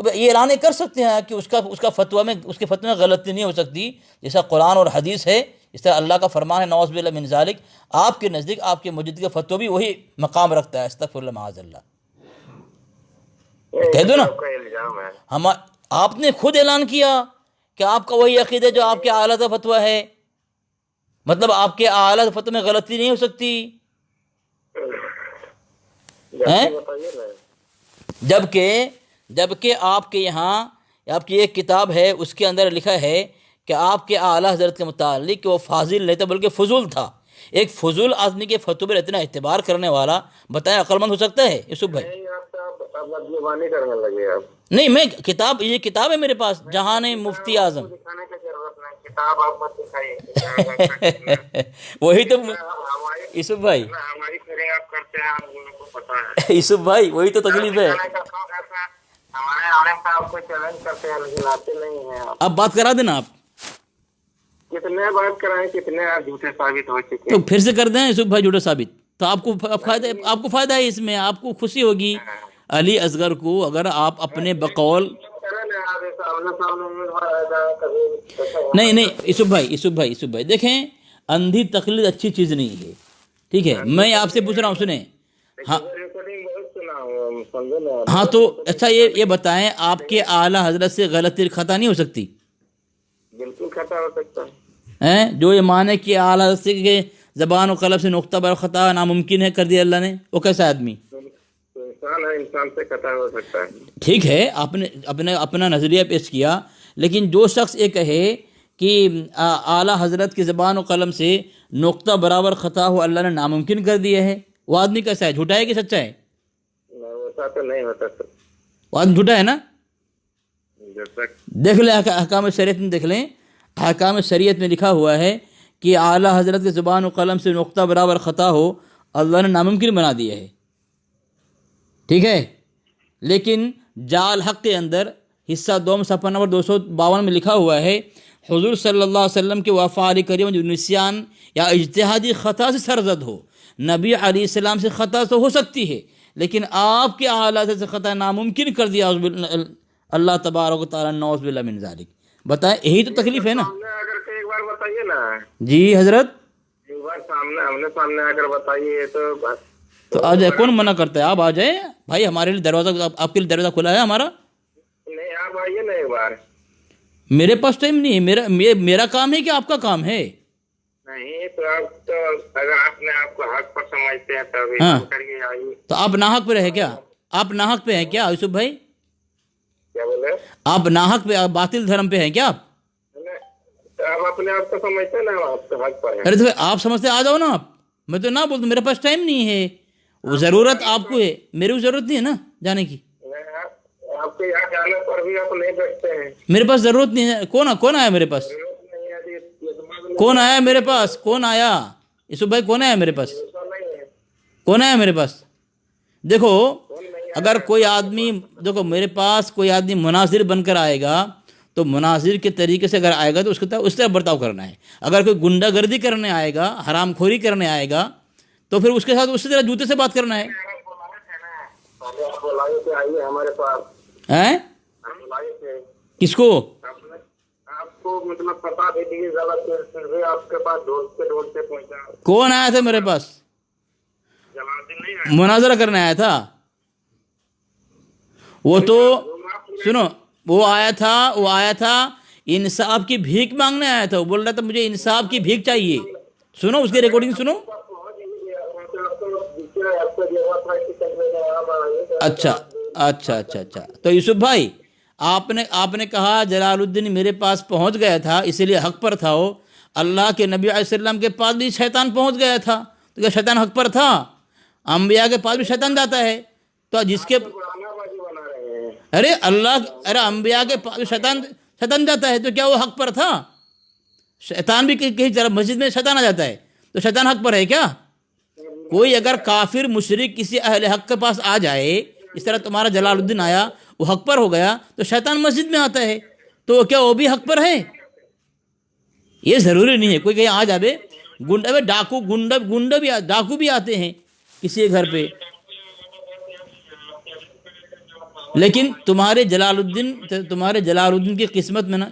تو یہ اعلان کر سکتے ہیں کہ اس کا فتویٰ میں اس کے فتوے میں غلطی نہیں ہو سکتی، جیسا قرآن اور حدیث ہے، اس طرح اللہ کا فرمان ہے نعوذ باللہ من ذالک، آپ کے نزدیک آپ کے مجدد کا فتویٰ بھی وہی مقام رکھتا ہے، استغفر اللہ معاذ اللہ۔ کہہ دو نا، آپ کا الزام ہے۔ آپ نے خود اعلان کیا کہ آپ کا وہی عقیدہ جو آپ کے اعلیٰ کا فتویٰ ہے، مطلب آپ کے اعلیٰ فتوے میں غلطی نہیں ہو سکتی، بتائیے نا۔ جبکہ آپ کے یہاں آپ کی ایک کتاب ہے، اس کے اندر لکھا ہے کہ آپ کے اعلیٰ حضرت کے متعلق کہ وہ فاضل نہیں تھا بلکہ فضول تھا۔ ایک فضول آدمی کے فتوے پر اتنا اعتبار کرنے والا بتائیں عقل مند ہو سکتا ہے یوسف بھائی؟ نہیں، آپ بدگمانی کرنے لگے آپ۔ نہیں، میں یہ کتاب ہے میرے پاس، جہان مفتی اعظم۔ دکھانے کی ضرورت نہیں، کتاب آپ مت دکھائیے۔ وہی تو یوسف بھائی، ہماری خیریں آپ کرتے ہیں، ہم لوگوں کو پتا ہے۔ یوسف بھائی وہی تو تکلیف ہے۔ ہمارے عالم صاحب کو چیلنج کرتے ہیں لیکن آتے نہیں ہیں۔ اب بات کرا دینا آپ، کتنے بات کرائیں، کتنے آپ جھوٹے ثابت ہو چکے تو پھر سے کر دیں یوسف بھائی جھوٹا ثابت، تو آپ کو فائدہ ہے اس میں، آپ کو خوشی ہوگی۔ علی اصغر کو اگر آپ اپنے بقول نہیں یوسف بھائی دیکھیں، اندھی تقلید اچھی چیز نہیں ہے، ٹھیک ہے؟ میں آپ سے پوچھ رہا ہوں، سنیں، ہاں تو اچھا یہ بتائیں، آپ کے اعلیٰ حضرت سے غلطی خطا نہیں ہو سکتی؟ بالکل خطا ہو سکتا ہے۔ جو یہ مانے کہ اعلیٰ حضرت سے زبان و قلم سے نقطہ بر خطا ناممکن ہے کر دیا اللہ نے، وہ کیسا آدمی؟ انسان ہے، انسان سے خطا ہو سکتا ہے۔ ٹھیک ہے، آپ نے اپنا نظریہ پیش کیا، لیکن جو شخص یہ کہے کہ اعلیٰ حضرت کی زبان و قلم سے نقطہ برابر خطا ہو اللہ نے ناممکن کر دیا ہے، وہ آدمی کیسا ہے؟ جھوٹا ہے کہ سچا ہے؟ ایسا تو نہیں ہوتا سر، وہ آدمی جھوٹا ہے نا؟ جب تک دیکھ لیں احکام شریعت میں، دیکھ لیں احکام شریعت میں لکھا ہوا ہے کہ اعلیٰ حضرت کی زبان و قلم سے نقطہ برابر خطا ہو اللہ نے ناممکن بنا دیا ہے، ٹھیک ہے؟ لیکن جال حق کے اندر حصہ دوم صفحہ نمبر 252 میں لکھا ہوا ہے حضور صلی اللہ علیہ وسلم کے وفعال کریم جو نسیان یا اجتہادی خطا سے سرزد ہو، نبی علیہ السلام سے خطا تو ہو سکتی ہے لیکن آپ کے اعلیٰ سے خطا ناممکن کر دیا اللہ تبارک و تعالیٰ، نعوذ باللہ من ذالک۔ بتائیں، یہی تو تکلیف ہے نا؟ اگر کہ ایک بار بتائیے نا، جی حضرت، ایک بار سامنے اگر بتائیے تو آ جائے، کون منع کرتا ہے؟ آپ آ جائیں بھائی، ہمارے لیے دروازہ، آپ کے لیے دروازہ کھلا ہے ہمارا۔ نہیں، آپ آئیے نا ایک بار۔ میرے پاس ٹائم نہیں ہے، میرا کام ہے کہ آپ کا کام ہے؟ نہیں تو آپ تو اگر آپ نے آپ کو حق پر سمجھتے ہیں تو ہاں، کریے، آئیے۔ تو آپ ناحق پہ رہے کیا؟ آپ ناحق پہ ہیں کیا یوسف بھائی؟ کیا بولے؟ آپ ناحق پہ، باطل دھرم پہ ہیں کیا آپ؟ آپ اپنے آپ کو سمجھتے ہیں نا، آپ تو حق پر ہیں۔ ارے تو آپ سمجھتے آ جاؤ نا، آپ، میں تو نہ بولتا، میرے پاس ٹائم نہیں ہے، وہ ضرورت آپ کو ہے، میرے کو ضرورت نہیں ہے نا جانے کی۔ آپ کے یہاں جانے پر بھی آپ نہیں بیٹھتے ہیں۔ میرے پاس ضرورت نہیں ہے۔ کون آیا میرے پاس؟ کون آیا میرے پاس؟ کون آیا یوسف بھائی؟ کون آیا میرے پاس؟ کون آیا میرے پاس؟ دیکھو، اگر کوئی آدمی، دیکھو میرے پاس کوئی آدمی مناظر بن کر آئے گا تو مناظر کے طریقے سے اگر آئے گا تو اس طرح برتاؤ کرنا ہے۔ اگر کوئی گنڈا گردی کرنے آئے گا، حرام خوری کرنے آئے گا تو پھر اس کے ساتھ اسی طرح جوتے سے بات کرنا ہے۔ ہمارے پاس ہیں؟ کس کو؟ آپ کو مطلب پتا دے دیجیے غلط، آپ کے پاس ڈھونڈتے پہنچا۔ کون آیا تھا میرے پاس؟ مناظرہ کرنے آیا تھا وہ تو، سنو، وہ آیا تھا انصاف کی بھیک مانگنے آیا تھا، وہ بول رہا تھا مجھے انصاف کی بھیک چاہیے۔ سنو اس کی ریکارڈنگ سنو۔ اچھا، تو یوسف بھائی، آپ نے کہا جلال الدین میرے پاس پہنچ گیا تھا اسی لیے حق پر تھا، وہ اللہ کے نبی علیہ السلام کے پاس بھی شیطان پہنچ گیا تھا، تو کیا شیطان حق پر تھا؟ انبیاء کے پاس بھی شیطان جاتا ہے، تو جس کے ارے انبیاء کے پاس شیطان جاتا ہے تو کیا وہ حق پر تھا؟ شیطان بھی کہیں طرف مسجد میں شیطان آ جاتا ہے تو شیطان حق پر ہے کیا؟ کوئی اگر کافر مشرک کسی اہل حق کے پاس آ جائے، اس طرح تمہارا جلال الدین آیا، وہ حق پر ہو گیا تو شیطان مسجد میں آتا ہے، تو کیا وہ بھی حق پر ہے؟ یہ ضروری نہیں ہے کوئی کہیں آ جاوے، ڈاکو بھی آتے ہیں کسی گھر پہ۔ لیکن تمہارے جلال الدین کی قسمت میں نا،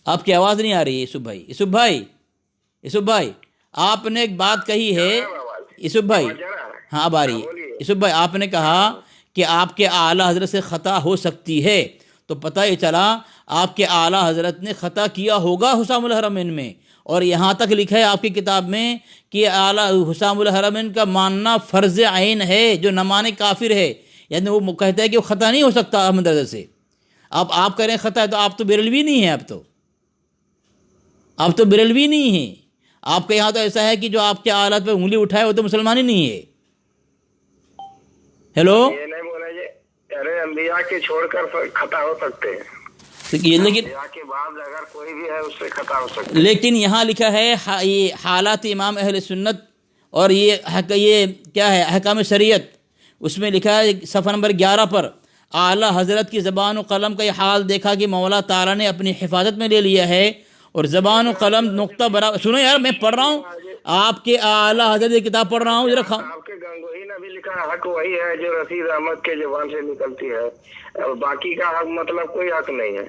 آپ کی آواز نہیں آ رہی ہے یوسف بھائی آپ نے ایک بات کہی ہے یوسف بھائی، ہاں اب آ رہی ہے یوسف بھائی، آپ نے کہا کہ آپ کے اعلیٰ حضرت سے خطا ہو سکتی ہے، تو پتہ یہ چلا آپ کے اعلیٰ حضرت نے خطا کیا ہوگا حسام الحرمین میں، اور یہاں تک لکھا ہے آپ کی کتاب میں کہ اعلیٰ حسام الحرمین کا ماننا فرض عین ہے، جو نہ مانے کافر ہے، یعنی وہ کہتا ہے کہ وہ خطا نہیں ہو سکتا احمد رضا سے۔ اب آپ کہہ رہے ہیں خطا ہے، تو آپ تو بریلوی نہیں ہیں، آپ تو بریلوی نہیں ہیں، آپ کے یہاں تو ایسا ہے کہ جو آپ کے آلات پہ انگلی اٹھائے وہ تو مسلمان ہی نہیں ہے۔ ہیلو، یہ نہیں بولا جی، ارے انبیاء کے چھوڑ کر خطا ہو سکتے ہیں، لیکن انبیاء کے بعد اگر کوئی بھی ہے اس سے خطا ہو سکتا ہے۔ لیکن یہاں لکھا ہے یہ حالات امام اہل سنت، اور یہ کیا ہے احکام شریعت، اس میں لکھا ہے صفحہ نمبر 11 پر، اعلیٰ حضرت کی زبان و قلم کا یہ حال دیکھا کہ مولا تعالیٰ نے اپنی حفاظت میں لے لیا ہے، اور زبان و قلم نقطہ برابر، سنو یار میں پڑھ رہا ہوں، آپ کے اعلیٰ حضرت کی کتاب پڑھ رہا ہوں، ذرا آپ کے گنگوہی نے بھی لکھا ہے حق وہی ہے جو رشید احمد کے زبان سے نکلتی ہے، اور باقی کا حق مطلب کوئی حق نہیں ہے۔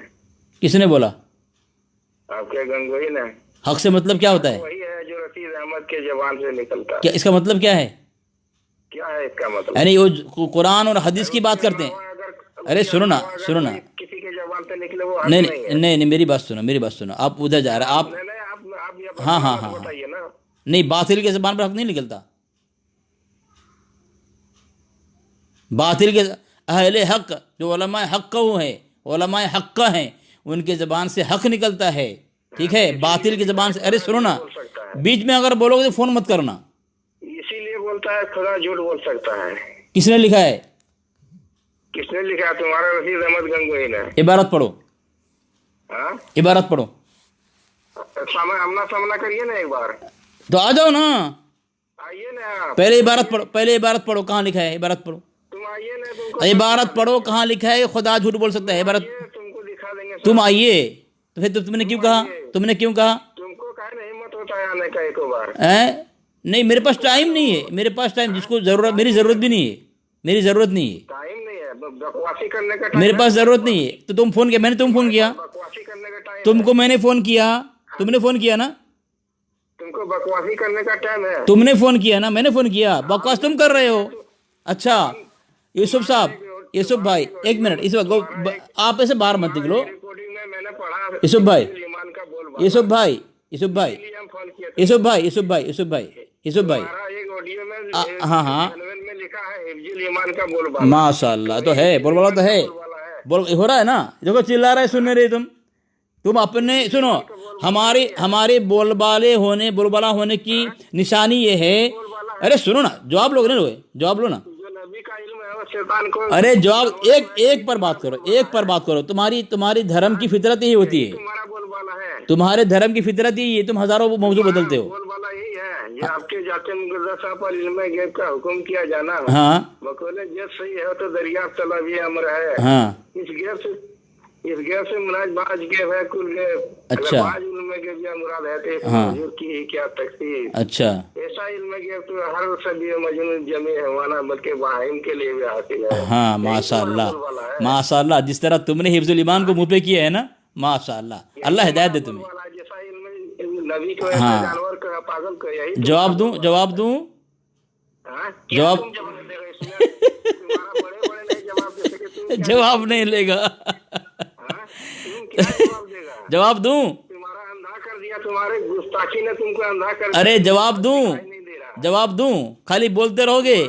کس نے بولا؟ آپ کے گنگوہی نے۔ حق سے مطلب کیا ہوتا ہے؟ وہی ہے جو رشید احمد کے زبان سے نکلتا ہے۔ کیا اس کا مطلب کیا ہے؟ کیا ہے اس کا مطلب؟ یعنی وہ قرآن اور حدیث کی بات کرتے ہیں۔ ارے سنو نا کسی کے زبان سے نکلے وہ حق نہیں میری بات سنو، آپ ادھر جا رہے ہیں، آپ ہاں بتائیے نا۔ نہیں، باطل کے زبان پر حق نہیں نکلتا، باطل کے اہل حق جو علماء حق ہیں ان کے زبان سے حق نکلتا ہے، ٹھیک ہے، باطل کی زبان سے۔ ارے سنو نا، بیچ میں اگر بولو گے تو فون مت کرنا۔ اسی لیے بولتا ہے خدا جھوٹ بول سکتا ہے۔ کس نے لکھا ہے؟ کس نے لکھا؟ تمہارا رشید احمد گنگوہی نے۔ عبارت پڑھو، ہاں عبارت پڑھو، آمنا سامنا کریے نا ایک بار، تو آ جاؤ نا، آئیے نا۔ پہلے عبارت پڑھو، کہاں لکھا ہے؟ عبارت پڑھو، تم آئیے نا، تم کو عبارت پڑھو، کہاں لکھا ہے خدا جھوٹ بول سکتا ہے؟ عبارت تم کو دکھا دیں گے۔ تم آئیے، تو پھر تم نے کیوں کہا؟ تم کو کہا نا ہمت ہوتا ہے آنے کا ایک بار۔ نہیں، میرے پاس ٹائم نہیں ہے، میرے پاس ٹائم، جس کو ضرورت، میری ضرورت بھی نہیں ہے، میری ضرورت نہیں ہے، ٹائم نہیں ہے، بکواسی کرنے کا ٹائم میرے پاس ضرورت نہیں ہے۔ تو تم فون کیا؟ میں نے تم فون کیا، بکواسی کرنے کا ٹائم تم کو میں نے فون کیا، تم نے فون کیا نا، تم کو بکواسی کرنے کا ٹائم ہے۔ تم نے فون کیا نا، میں نے فون کیا، بکواس تم کر رہے ہو۔ اچھا یوسف صاحب، یوسف بھائی ایک منٹ، اس وقت آپ ایسے باہر مت نکلو، ریکارڈنگ میں میں نے پڑھا یوسف بھائی، ایمان کا بول یوسف بھائی، یوسف بھائی، ہم فون کیا یوسف بھائی، یوسف بھائی، یوسف بھائی، یوسف بھائی، تمہارا ایک آڈیو میں ہاں عنوان میں لکھا ہے حفظ ایمان کا بول بالا۔ ماشاء اللہ، تو ہے بول بالا، تو ہے بول ہو رہا ہے نا، دیکھو چلا رہا ہے، سننے رہے تم اپنے سنو، ہمارے بول بالے ہونے، بول بالا ہونے کی نشانی یہ ہے۔ ارے سنو نا، جواب لو نا، جواب لو نا، جو نبی کا علم ہے وہ شیطان کو۔ ارے جواب ایک پر بات کرو، تمہاری دھرم کی فطرت یہی ہوتی ہے، تمہارا بول بالا ہے، تمہارے دھرم کی فطرت یہی ہے، تم ہزاروں موضوع بدلتے ہو۔ بول بالا یہی ہے، یہ آپ کے جاتے مقدس صاحب پر علم غیب کا حکم کیا جانا۔ ہاں بقول جب صحیح ہے تو دریافت طلب یہ امر ہے۔ ہاں، اس غیب سے مراد بعض غیب ہے، کل غیب۔ اچھا، بعض علم غیب یا مراد ہے تو اس ہاں، حضور کی کیا تخصیص۔ اچھا، ایسا علم غیب تو ہر سبھی مجنون جمع ہے بلکہ باہم کے لیے بھی حاصل ہے۔ ہاں، ماشاء اللہ، ماشاء اللہ، جس طرح تم نے حفظ الایمان کو منہ پہ کیا ہے نا، ماشاء اللہ، اللہ ہدایت دے تمہیں۔ جیسا علم نبی کو ایسا جانور کا پاگل کو یہی جواب دوں ہاں؟ کیا جواب تم جواب دے گا اس میں؟ تمہارا بڑے نہیں جواب دے سکے، تم کیا جواب نہیں لے گا، ہاں؟ تم کیا جواب دے گا؟ جواب دوں؟ تمہارا اندھا کر دیا، تمہارے گستاخی نے تم کو اندھا کر دیا۔ ارے جواب دوں، نہیں دے رہا، جواب دوں، خالی بولتے رہو گے؟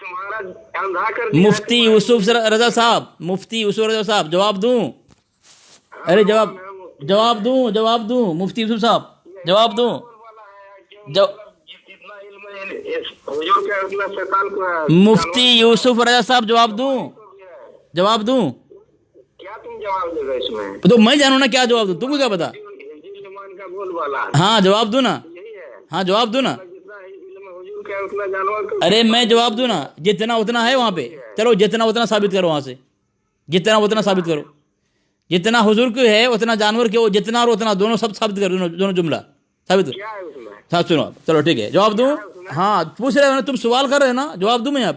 تمہارا اندھا کر دیا۔ مفتی یوسف رضا صاحب، جواب دوں؟ ارے جواب دوں مفتی یوسف صاحب، جواب دوں؟ جتنا علم ہے حضور کا اتنا شیطان کو ہے۔ مفتی یوسف رضا صاحب، جواب دوں؟ کیا تم جواب دے گا اس میں؟ تو میں جانوں نا کیا جواب دوں، تم کو کیا پتا؟ ایمان کا بول والا ہاں جواب دوں نا، یہی ہے، ہاں جواب دوں نا، جتنا علم حضور کا اتنا جانور کو۔ ارے میں جواب دوں نا، جتنا اتنا ہے وہاں پہ، چلو جتنا اتنا ثابت کرو، وہاں سے جتنا اتنا ثابت کرو، جتنا حضور کو ہے اتنا جانور کے، جتنا اور اتنا دونوں سب ثابت کرو، دونوں جملہ ثابت کرو۔ کیا ہے اس میں؟ ہاں سنو، چلو ٹھیک ہے، جواب دوں؟ ہاں پوچھ رہے ہو نا، تم سوال کر رہے ہو نا، جواب دوں میں اب؟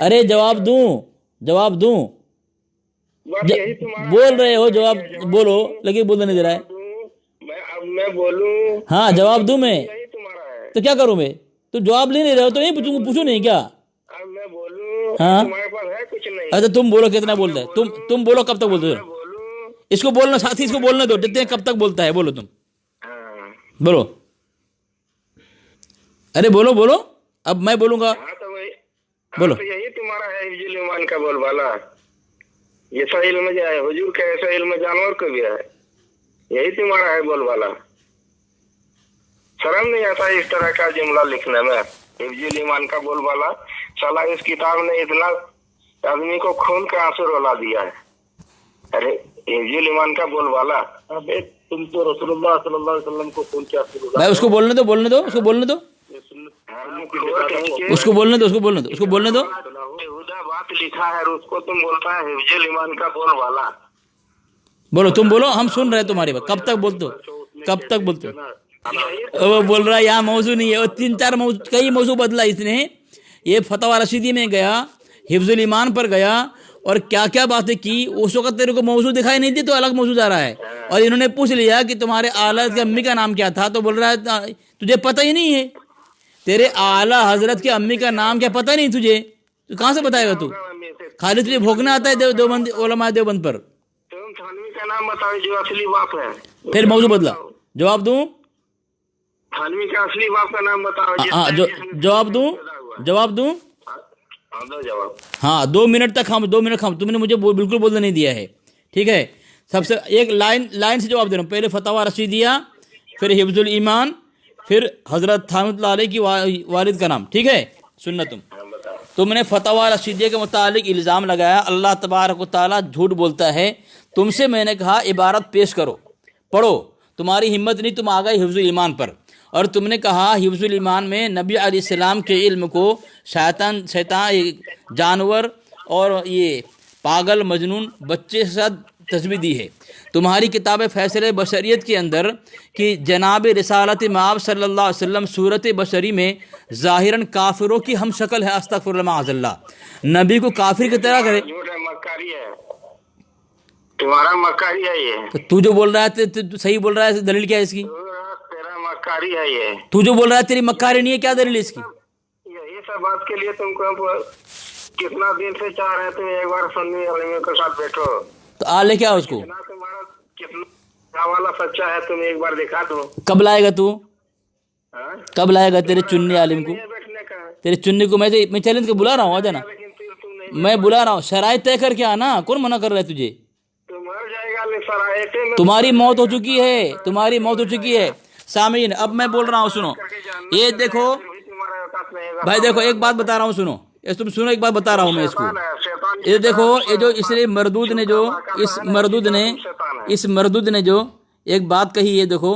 ارے جواب دوں بس یہی تمہارا بول رہے ہو جواب بولو لیکن بولنے نہیں دے رہا ہے. میں بولوں ہاں جواب دوں میں یہی تمہارا ہے. تو کیا کروں میں؟ تو جواب لے نہیں رہے ہو تو نہیں پوچھو نہیں کیا؟ اب میں بولوں ہاں تمہارے پاس ہے کچھ نہیں. اچھا تم بولو کتنا بولتا ہے. تم بولو کب تک بولتے میں ہو. بولوں. اس کو بولنا ساتھی اس کو بولنے دو جتنے کب تک بولتا ہے. بولو تم ہاں بولو. ارے بولو اب میں بولوں گا. ہاں تو وہی بولو. تو یہی تمہارا ہے حفظ الایمان کا بول بالا. یہ ایسا علم جو ہے حضور کا ایسا علم جانور کو بھی ہے. یہی تمہارا ہے بول بالا. شرم نہیں آتا اس طرح کا جملہ لکھنے میں. حفظ الایمان کا بول بالا. سالہ اس کتاب نے اتنا آدمی کو خون کا آنسو رلا دیا ہے. ارے حفظ الایمان کا بول بالا. ابے تم تو رسول اللہ صلی اللہ علیہ وسلم کو خون کے آنسو رلا. بھائی اس کو بولنے دو اس کو بولنے دو بےہودہ بات لکھا ہے اور اس کو تم بولتا ہے حفظ الایمان کا بول بالا. بولو تم بولو ہم سن رہے تمہاری بات. کب تک بولتے ہو کب تک بولتے ہو؟ وہ بول رہا ہے یہاں موضوع نہیں ہے. وہ 3-4 موضوع کئی موضوع بدلا اس نے. یہ فتویٰ رشیدی میں گیا حفظ الایمان پر گیا اور کیا کیا باتیں کی. اس وقت تیرے کو موضوع دکھائی نہیں دی تو الگ موضوع جا رہا ہے. اور انہوں نے پوچھ لیا کہ تمہارے اعلیٰ کی امی کا نام کیا تھا تو بول رہا ہے تجھے پتہ ہی نہیں ہے. تیرے اعلیٰ حضرت کی امی کا نام کیا پتہ نہیں تجھے تو کہاں سے بتائے گا تو؟ خالی تجھے بھوکنا آتا ہے دیوبند علماء دیوبند پر. تم تھانوی کا نام بتاؤ جو اصلی باپ ہے. پھر موضوع بدلا. جواب دوں تھانوی کا اصلی باپ کا نام بتاؤ. ہاں جواب دوں جواب. ہاں 2 منٹ تک 2 منٹ تم نے مجھے بالکل بولنے نہیں دیا ہے. ٹھیک ہے سب سے ایک لائن سے جواب دے رہا ہوں. پہلے فتویٰ رشیدیہ پھر حفظ الایمان پھر حضرت تھانوی اللہ علیہ کی والد کا نام. ٹھیک ہے سننا. تم نے فتویٰ رشیدیہ کے متعلق الزام لگایا اللہ تبارک و تعالیٰ جھوٹ بولتا ہے. تم سے میں نے کہا عبارت پیش کرو پڑھو. تمہاری ہمت نہیں تم آ گئے حفظ الایمان پر. اور تم نے کہا حفظ الایمان میں نبی علیہ السلام کے علم کو شیطان جانور اور یہ پاگل مجنون بچے کے ساتھ تشبیہ دی ہے. تمہاری کتاب فیصلہ بشریت کے اندر کہ جناب رسالت مآب صلی اللہ علیہ وسلم صورت بشری میں ظاہراً کافروں کی ہم شکل ہے. استغفر اللہ معاذ اللہ. نبی کو کافر کی طرح کرے. مکاری ہے تمہارا. مکاری ہے یہ. تو جو بول رہا ہے تو صحیح بول رہا ہے. دلیل کیا ہے اس کی؟ تیرا مکاری ہے یہ. تو جو بول رہا ہے تیری مکاری نہیں ہے. کیا دلیل ہے اس کی؟ یہی سب بات کے لیے تم کو کتنا دن سے چاہ رہے تم ایک بار سنی عالم کے ساتھ بیٹھو. تو آ لے کیا اس کو. تمہارا کتنا والا سچا ہے تم ایک بار دکھا دو. کب لائے گا تو؟ کب لائے گا تیرے چننے عالم کو؟ بیٹھنے کا تیرے چننے کو میں چیلنج کے بلا رہا ہوں. آ جانا. میں بلا رہا ہوں. شرائط طے کر کے آنا. کون منع کر رہا ہے تجھے؟ مر جائے گا. تمہاری موت ہو چکی ہے. تمہاری موت ہو چکی ہے. سامعین اب میں بول رہا ہوں سنو. یہ دیکھو بھائی دیکھو ایک بات بتا رہا ہوں سنو. تم سنو ایک بات بتا رہا ہوں میں اس کو. یہ دیکھو یہ جو اس نے مردود نے جو ایک بات کہی ہے. دیکھو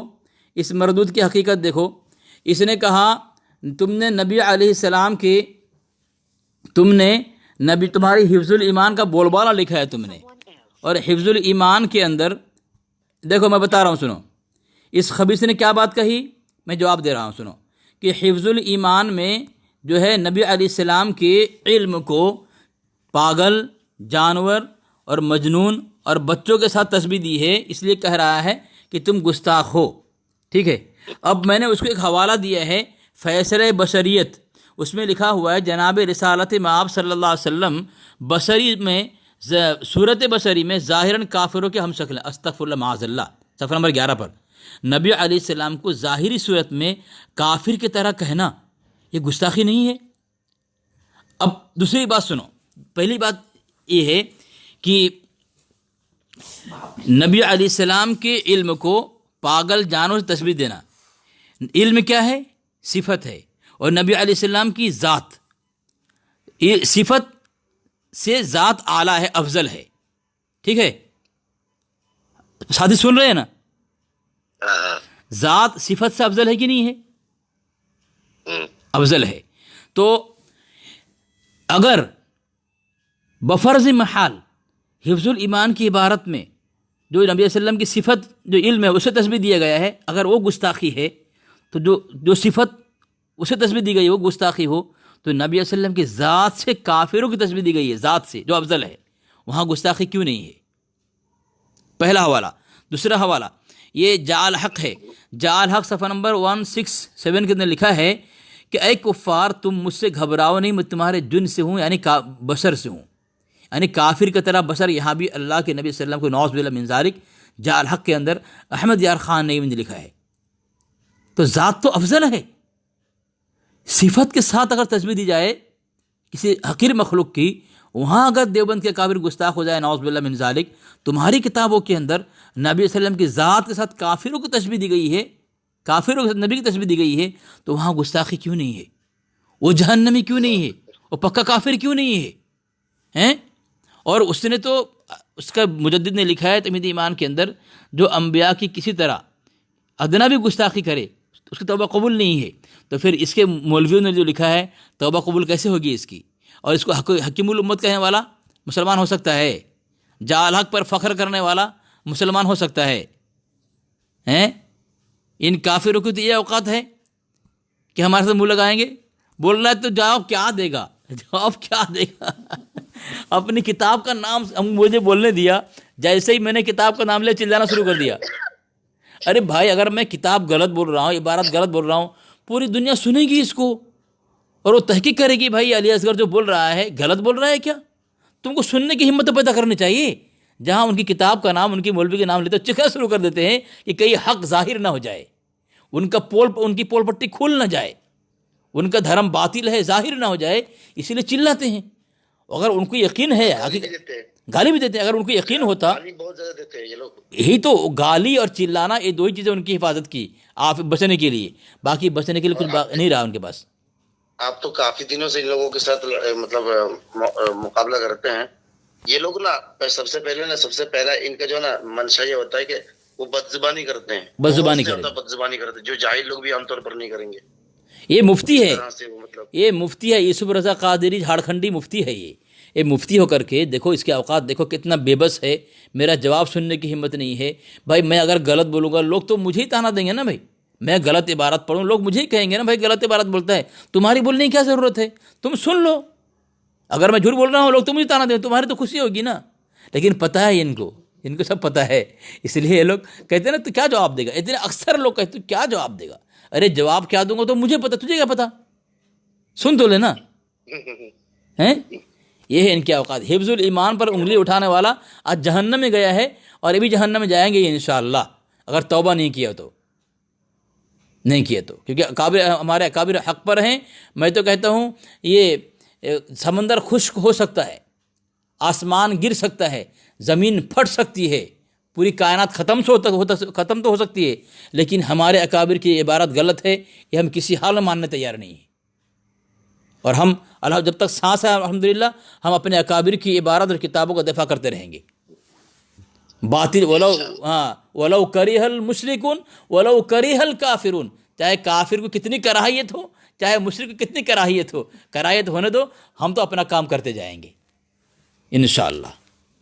اس مردود کی حقیقت دیکھو. اس نے کہا تم نے نبی علیہ السلام کے تمہاری حفظ الایمان کا بول بالا لکھا ہے تم نے. اور حفظ الایمان کے اندر دیکھو میں بتا رہا ہوں سنو. اس خبیث نے کیا بات کہی میں جواب دے رہا ہوں سنو. کہ حفظ الایمان میں جو ہے نبی علیہ السلام کے علم کو پاگل جانور اور مجنون اور بچوں کے ساتھ تشبیہ دی ہے. اس لیے کہہ رہا ہے کہ تم گستاخ ہو. ٹھیک ہے. اب میں نے اس کو ایک حوالہ دیا ہے فیصلہ بشریت. اس میں لکھا ہوا ہے جناب رسالت مآب صلی اللہ علیہ وسلم بشری میں صورت بشری میں ظاہراً کافروں کے ہم شکل ہیں. استغفر اللہ معاذ اللہ. صفحہ نمبر 11 پر نبی علیہ السلام کو ظاہری صورت میں کافر کی طرح کہنا یہ گستاخی نہیں ہے. اب دوسری بات سنو. پہلی بات یہ ہے کہ نبی علیہ السلام کے علم کو پاگل جانور سے تشبیہ دینا. علم کیا ہے؟ صفت ہے. اور نبی علیہ السلام کی ذات صفت سے ذات اعلیٰ ہے افضل ہے. ٹھیک ہے ساتھی سن رہے ہیں نا. ذات صفت سے افضل ہے کہ نہیں ہے؟ افضل ہے. تو اگر بفرض محال حفظ الایمان کی عبارت میں جو نبی علیہ السلام کی صفت جو علم ہے اسے تشبیہ دیا گیا ہے اگر وہ گستاخی ہے تو جو صفت اسے تشبیہ دی گئی وہ گستاخی ہو تو نبی صلی اللہ علیہ وسلم کی ذات سے کافروں کی تشبیہ دی گئی ہے، ذات سے جو افضل ہے، وہاں گستاخی کیوں نہیں ہے؟ پہلا حوالہ۔ دوسرا حوالہ یہ جعل حق ہے، جعل حق صفحہ نمبر 167 کے اندر لکھا ہے کہ اے کفار تم مجھ سے گھبراؤ نہیں، میں تمہارے جن سے ہوں، یعنی بشر سے ہوں، یعنی کافر کی طرح بشر۔ یہاں بھی اللہ کے نبی صلی اللہ علیہ وسلم کو نعوذ باللہ من ذالک جعل حق کے اندر احمد یار خان نے لکھا ہے۔ تو ذات تو افضل ہے، صفت کے ساتھ اگر تشبیہ دی جائے کسی حقیر مخلوق کی، وہاں اگر دیوبند کے کافر گستاخ ہو جائے نعوذ باللہ من ذالک، تمہاری کتابوں کے اندر نبی صلی اللہ علیہ وسلم کی ذات کے ساتھ کافروں کی تشبیہ دی گئی ہے، کافروں کے ساتھ نبی کی تشبیہ دی گئی ہے، تو وہاں گستاخی کیوں نہیں ہے؟ وہ جہنمی کیوں نہیں ہے؟ وہ پکا کافر کیوں نہیں ہے؟ اور اس نے تو اس کا مجدد نے لکھا ہے تمہید ایمان کے اندر، جو انبیاء کی کسی طرح ادنا بھی گستاخی کرے اس کی توبہ قبول نہیں ہے۔ تو پھر اس کے مولویوں نے جو لکھا ہے توبہ قبول کیسے ہوگی اس کی؟ اور اس کو حکیم الامت کہنے والا مسلمان ہو سکتا ہے؟ جعل حق پر فخر کرنے والا مسلمان ہو سکتا ہے؟ ان کافروں کی تو یہ اوقات ہے کہ ہمارے ساتھ منہ لگائیں گے؟ بول رہا ہے تو جواب کیا دے گا؟ جواب کیا دے گا؟ اپنی کتاب کا نام مجھے بولنے دیا، جیسے ہی میں نے کتاب کا نام لیا چلانا شروع کر دیا۔ ارے بھائی اگر میں کتاب غلط بول رہا ہوں، عبارت غلط بول رہا ہوں، پوری دنیا سنے گی اس کو اور وہ تحقیق کرے گی، بھائی علی اصغر جو بول رہا ہے غلط بول رہا ہے کیا؟ تم کو سننے کی ہمت پیدا کرنی چاہیے۔ جہاں ان کی کتاب کا نام، ان کی مولوی کے نام لیتے چکھنا شروع کر دیتے ہیں کہ کئی حق ظاہر نہ ہو جائے، ان کی پول پٹی کھول نہ جائے، ان کا دھرم باطل ہے ظاہر نہ ہو جائے، اسی لیے چلاتے ہیں۔ اگر ان کو یقین ہے، گالی بھی دیتے ہیں، اگر ان کو یقین ہوتا، بہت زیادہ دیتے ہیں یہ لوگ۔ یہی تو گالی اور چلانا، یہ دو ہی چیزیں ان کی حفاظت کی، آپ بچنے کے لیے، باقی بچنے کے لیے کچھ نہیں رہا ان کے پاس۔ آپ تو کافی دنوں سے ان لوگوں کے ساتھ مطلب مقابلہ کرتے ہیں۔ یہ لوگ نا سب سے پہلا ان کا جو ہے نا منشا یہ ہوتا ہے کہ وہ بدزبانی کرتے ہیں، بدزبانی کرتے ہیں، جو جاہل لوگ بھی عام طور پر نہیں کریں گے۔ یہ مفتی ہے، یہ مفتی ہے یوسف رضا قادری جھارکھنڈی مفتی ہے، یہ مفتی ہو کر کے دیکھو اس کے اوقات دیکھو کتنا بے بس ہے، میرا جواب سننے کی ہمت نہیں ہے۔ بھائی میں اگر غلط بولوں گا لوگ تو مجھے ہی تانا دیں گے نا، بھائی میں غلط عبارت پڑھوں لوگ مجھے ہی کہیں گے نا، بھائی غلط عبارت بولتا ہے، تمہاری بولنے کی کیا ضرورت ہے، تم سن لو۔ اگر میں جھوٹ بول رہا ہوں لوگ تو مجھے تانا دیں، تمہاری تو خوشی ہوگی نا۔ لیکن پتہ ہے ان کو سب پتہ ہے، اس لیے یہ لوگ کہتے ہیں نا تو کیا جواب دے گا، اتنے اکثر لوگ کہتے ہیں کیا جواب دے گا، ارے جواب کیا دوں گا تو مجھے پتہ، تجھے کیا پتہ، سن تو لینا۔ یہ ہے ان کے اوقات۔ حفظ الایمان پر انگلی اٹھانے والا آج جہنم میں گیا ہے، اور ابھی جہنم میں جائیں گے انشاءاللہ اگر توبہ نہیں کیا تو، کیونکہ ہمارے اکابر حق پر ہیں۔ میں تو کہتا ہوں یہ سمندر خشک ہو سکتا ہے، آسمان گر سکتا ہے، زمین پھٹ سکتی ہے، پوری کائنات ختم تو ہو سکتی ہے، لیکن ہمارے اکابر کی عبارت غلط ہے، یہ ہم کسی حال میں ماننے تیار نہیں ہیں۔ اور ہم جب تک سانس ہے الحمدللہ ہم اپنے اکابر کی عبارت اور کتابوں کا دفاع کرتے رہیں گے۔ باطل ولو کریہ المشرکون ولو کریہ الکافرون، چاہے کافر کو کتنی کراہیت ہو، چاہے مشرک کو کتنی کراہیت ہونے دو، ہم تو اپنا کام کرتے جائیں گے انشاءاللہ۔